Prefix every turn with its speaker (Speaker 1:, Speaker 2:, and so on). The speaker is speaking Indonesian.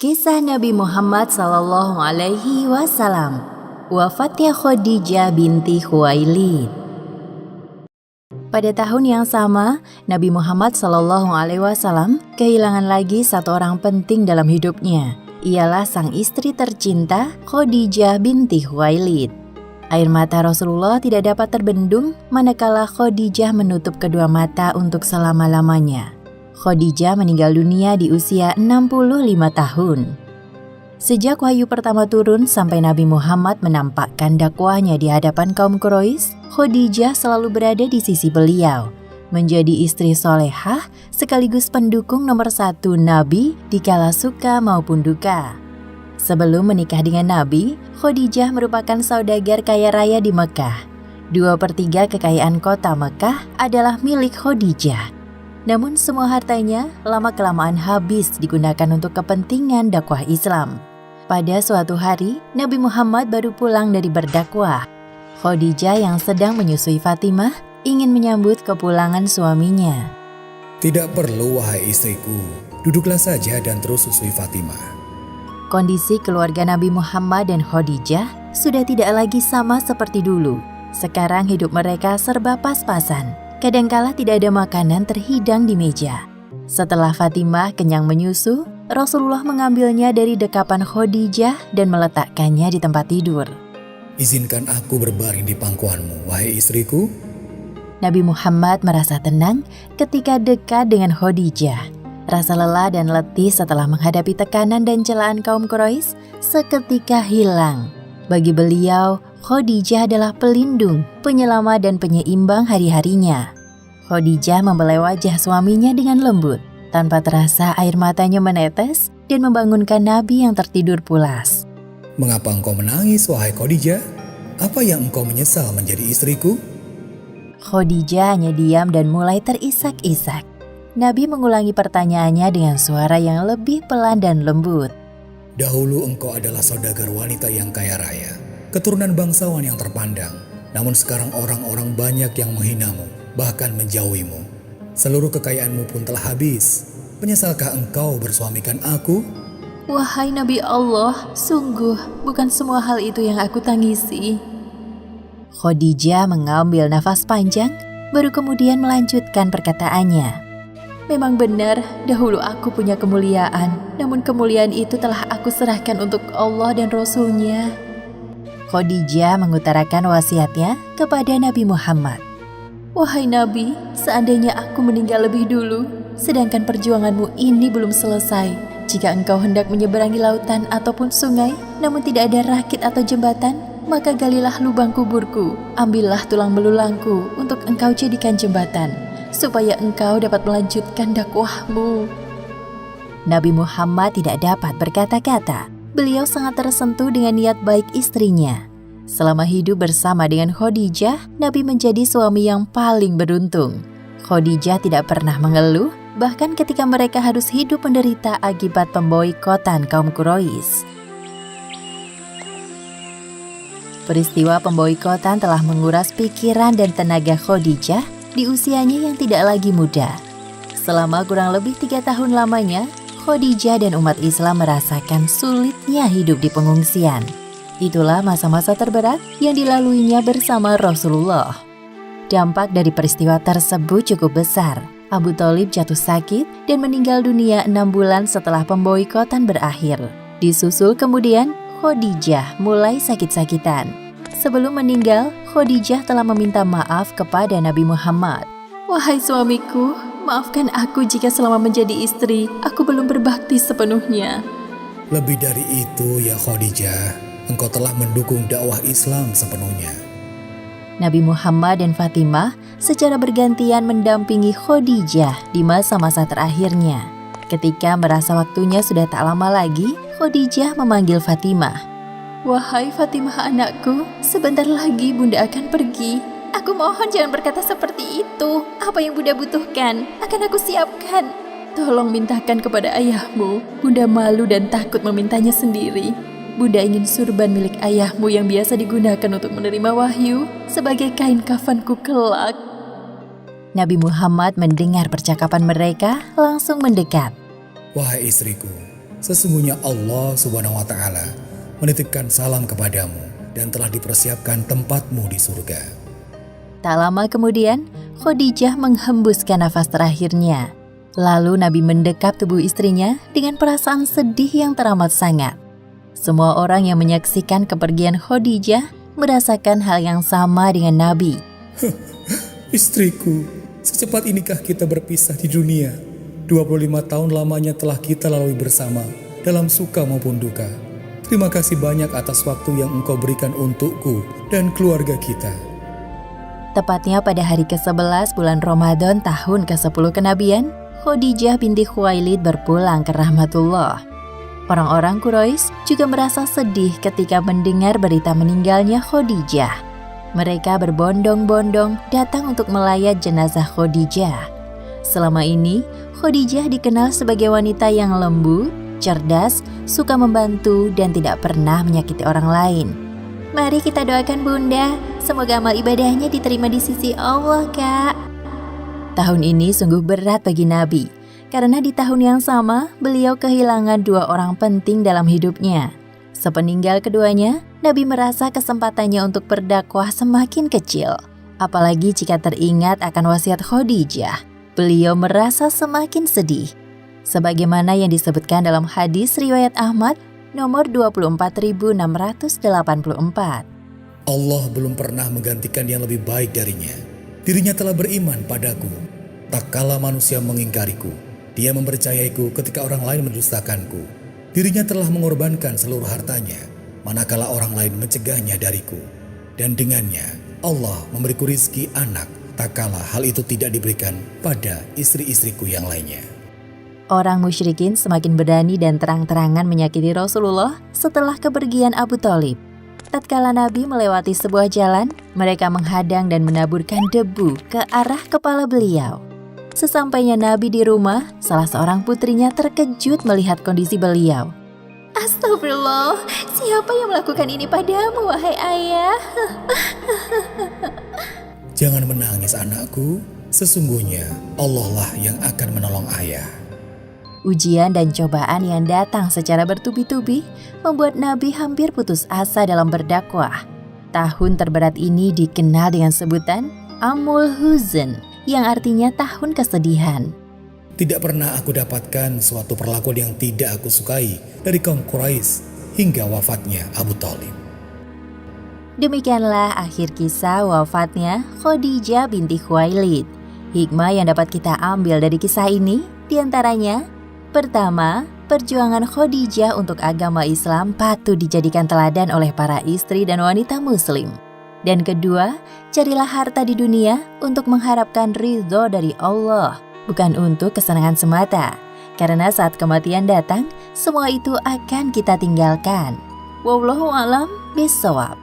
Speaker 1: Kisah Nabi Muhammad SAW, wafatnya Khadijah binti Khuwailid. Pada tahun yang sama, Nabi Muhammad SAW kehilangan lagi satu orang penting dalam hidupnya. Ialah sang istri tercinta Khadijah binti Khuwailid. Air mata Rasulullah tidak dapat terbendung manakala Khadijah menutup kedua mata untuk selama-lamanya. Khadijah meninggal dunia di usia 65 tahun. Sejak wahyu pertama turun sampai Nabi Muhammad menampakkan dakwahnya di hadapan kaum Quraisy, Khadijah selalu berada di sisi beliau, menjadi istri solehah sekaligus pendukung nomor satu Nabi di kala suka maupun duka. Sebelum menikah dengan Nabi, Khadijah merupakan saudagar kaya raya di Mekah. 2/3 kekayaan kota Mekah adalah milik Khadijah. Namun semua hartanya lama-kelamaan habis digunakan untuk kepentingan dakwah Islam. Pada suatu hari, Nabi Muhammad baru pulang dari berdakwah. Khadijah yang sedang menyusui Fatimah ingin menyambut kepulangan suaminya.
Speaker 2: Tidak perlu, wahai istriku. Duduklah saja dan terus susui Fatimah.
Speaker 1: Kondisi keluarga Nabi Muhammad dan Khadijah sudah tidak lagi sama seperti dulu. Sekarang hidup mereka serba pas-pasan. Kadangkala tidak ada makanan terhidang di meja. Setelah Fatimah kenyang menyusu, Rasulullah mengambilnya dari dekapan Khadijah dan meletakkannya di tempat tidur.
Speaker 2: Izinkan aku berbaring di pangkuanmu, wahai istriku.
Speaker 1: Nabi Muhammad merasa tenang ketika dekat dengan Khadijah. Rasa lelah dan letih setelah menghadapi tekanan dan celaan kaum Quraisy seketika hilang. Bagi beliau, Khadijah adalah pelindung, penyelamat dan penyeimbang hari-harinya. Khadijah membelai wajah suaminya dengan lembut. Tanpa terasa air matanya menetes dan membangunkan Nabi yang tertidur pulas.
Speaker 2: Mengapa engkau menangis, wahai Khadijah? Apa yang engkau menyesal menjadi istriku?
Speaker 1: Khadijah hanya diam dan mulai terisak-isak. Nabi mengulangi pertanyaannya dengan suara yang lebih pelan dan lembut.
Speaker 2: Dahulu engkau adalah saudagar wanita yang kaya raya, keturunan bangsawan yang terpandang. Namun sekarang orang-orang banyak yang menghinamu, bahkan menjauhimu. Seluruh kekayaanmu pun telah habis. Penyesalkah engkau bersuamikan aku?
Speaker 1: Wahai Nabi Allah, sungguh bukan semua hal itu yang aku tangisi. Khadijah mengambil nafas panjang, baru kemudian melanjutkan perkataannya. Memang benar, dahulu aku punya kemuliaan, namun kemuliaan itu telah aku serahkan untuk Allah dan Rasul-Nya. Khadijah mengutarakan wasiatnya kepada Nabi Muhammad. Wahai Nabi, seandainya aku meninggal lebih dulu, sedangkan perjuanganmu ini belum selesai. Jika engkau hendak menyeberangi lautan ataupun sungai, namun tidak ada rakit atau jembatan, maka galilah lubang kuburku, ambillah tulang belulangku untuk engkau jadikan jembatan, supaya engkau dapat melanjutkan dakwahmu. Nabi Muhammad tidak dapat berkata-kata. Beliau sangat tersentuh dengan niat baik istrinya. Selama hidup bersama dengan Khadijah, Nabi menjadi suami yang paling beruntung. Khadijah tidak pernah mengeluh, bahkan ketika mereka harus hidup menderita akibat pemboikotan kaum Quraisy. Peristiwa pemboikotan telah menguras pikiran dan tenaga Khadijah di usianya yang tidak lagi muda. Selama kurang lebih 3 tahun lamanya, Khadijah dan umat Islam merasakan sulitnya hidup di pengungsian. Itulah masa-masa terberat yang dilaluinya bersama Rasulullah. Dampak dari peristiwa tersebut cukup besar. Abu Thalib jatuh sakit dan meninggal dunia 6 bulan setelah pemboikotan berakhir. Disusul kemudian Khadijah mulai sakit-sakitan. Sebelum meninggal, Khadijah telah meminta maaf kepada Nabi Muhammad. Wahai suamiku, maafkan aku jika selama menjadi istri, aku belum berbakti sepenuhnya.
Speaker 2: Lebih dari itu ya Khadijah, engkau telah mendukung dakwah Islam sepenuhnya.
Speaker 1: Nabi Muhammad dan Fatimah secara bergantian mendampingi Khadijah di masa-masa terakhirnya. Ketika merasa waktunya sudah tak lama lagi, Khadijah memanggil Fatimah. Wahai Fatimah anakku, sebentar lagi Bunda akan pergi. Aku mohon jangan berkata seperti itu. Apa yang Bunda butuhkan akan aku siapkan. Tolong mintakan kepada ayahmu. Bunda malu dan takut memintanya sendiri. Bunda ingin surban milik ayahmu yang biasa digunakan untuk menerima wahyu sebagai kain kafanku kelak. Nabi Muhammad mendengar percakapan mereka langsung mendekat.
Speaker 2: Wahai istriku, sesungguhnya Allah Subhanahu wa Ta'ala menitipkan salam kepadamu dan telah dipersiapkan tempatmu di surga.
Speaker 1: Tak lama kemudian, Khadijah menghembuskan nafas terakhirnya. Lalu Nabi mendekap tubuh istrinya dengan perasaan sedih yang teramat sangat. Semua orang yang menyaksikan kepergian Khadijah merasakan hal yang sama dengan Nabi.
Speaker 2: Istriku, secepat inikah kita berpisah di dunia? 25 tahun lamanya telah kita lalui bersama dalam suka maupun duka. Terima kasih banyak atas waktu yang engkau berikan untukku dan keluarga kita.
Speaker 1: Tepatnya pada hari ke-11 bulan Ramadan tahun ke-10 kenabian, Khadijah binti Khuwailid berpulang ke rahmatullah. Orang-orang Quraisy juga merasa sedih ketika mendengar berita meninggalnya Khadijah. Mereka berbondong-bondong datang untuk melayat jenazah Khadijah. Selama ini, Khadijah dikenal sebagai wanita yang lembut, cerdas, suka membantu, dan tidak pernah menyakiti orang lain. Mari kita doakan Bunda, semoga amal ibadahnya diterima di sisi Allah, Kak. Tahun ini sungguh berat bagi Nabi, karena di tahun yang sama beliau kehilangan 2 orang penting dalam hidupnya. Sepeninggal keduanya, Nabi merasa kesempatannya untuk berdakwah semakin kecil. Apalagi jika teringat akan wasiat Khadijah, beliau merasa semakin sedih. Sebagaimana yang disebutkan dalam hadis riwayat Ahmad nomor 24.684.
Speaker 2: Allah belum pernah menggantikan yang lebih baik darinya. Dirinya telah beriman padaku. Tak kala manusia mengingkariku, dia mempercayaiku ketika orang lain mendustakanku. Dirinya telah mengorbankan seluruh hartanya, manakala orang lain mencegahnya dariku. Dan dengannya, Allah memberiku rizki anak, tak kala hal itu tidak diberikan pada istri-istriku yang lainnya.
Speaker 1: Orang musyrikin semakin berani dan terang-terangan menyakiti Rasulullah setelah kepergian Abu Thalib. Tatkala Nabi melewati sebuah jalan, mereka menghadang dan menaburkan debu ke arah kepala beliau. Sesampainya Nabi di rumah, salah seorang putrinya terkejut melihat kondisi beliau. Astagfirullah, siapa yang melakukan ini padamu, wahai ayah?
Speaker 2: Jangan menangis anakku, sesungguhnya Allah lah yang akan menolong ayah.
Speaker 1: Ujian dan cobaan yang datang secara bertubi-tubi membuat Nabi hampir putus asa dalam berdakwah. Tahun terberat ini dikenal dengan sebutan Amul Huzn, yang artinya tahun kesedihan.
Speaker 2: Tidak pernah aku dapatkan suatu perlakuan yang tidak aku sukai dari kaum Quraisy hingga wafatnya Abu Thalib.
Speaker 1: Demikianlah akhir kisah wafatnya Khadijah binti Khuwailid. Hikmah yang dapat kita ambil dari kisah ini diantaranya: pertama, perjuangan Khadijah untuk agama Islam patut dijadikan teladan oleh para istri dan wanita muslim. Dan kedua, carilah harta di dunia untuk mengharapkan ridho dari Allah, bukan untuk kesenangan semata. Karena saat kematian datang, semua itu akan kita tinggalkan. Wallahu a'lam bishawab.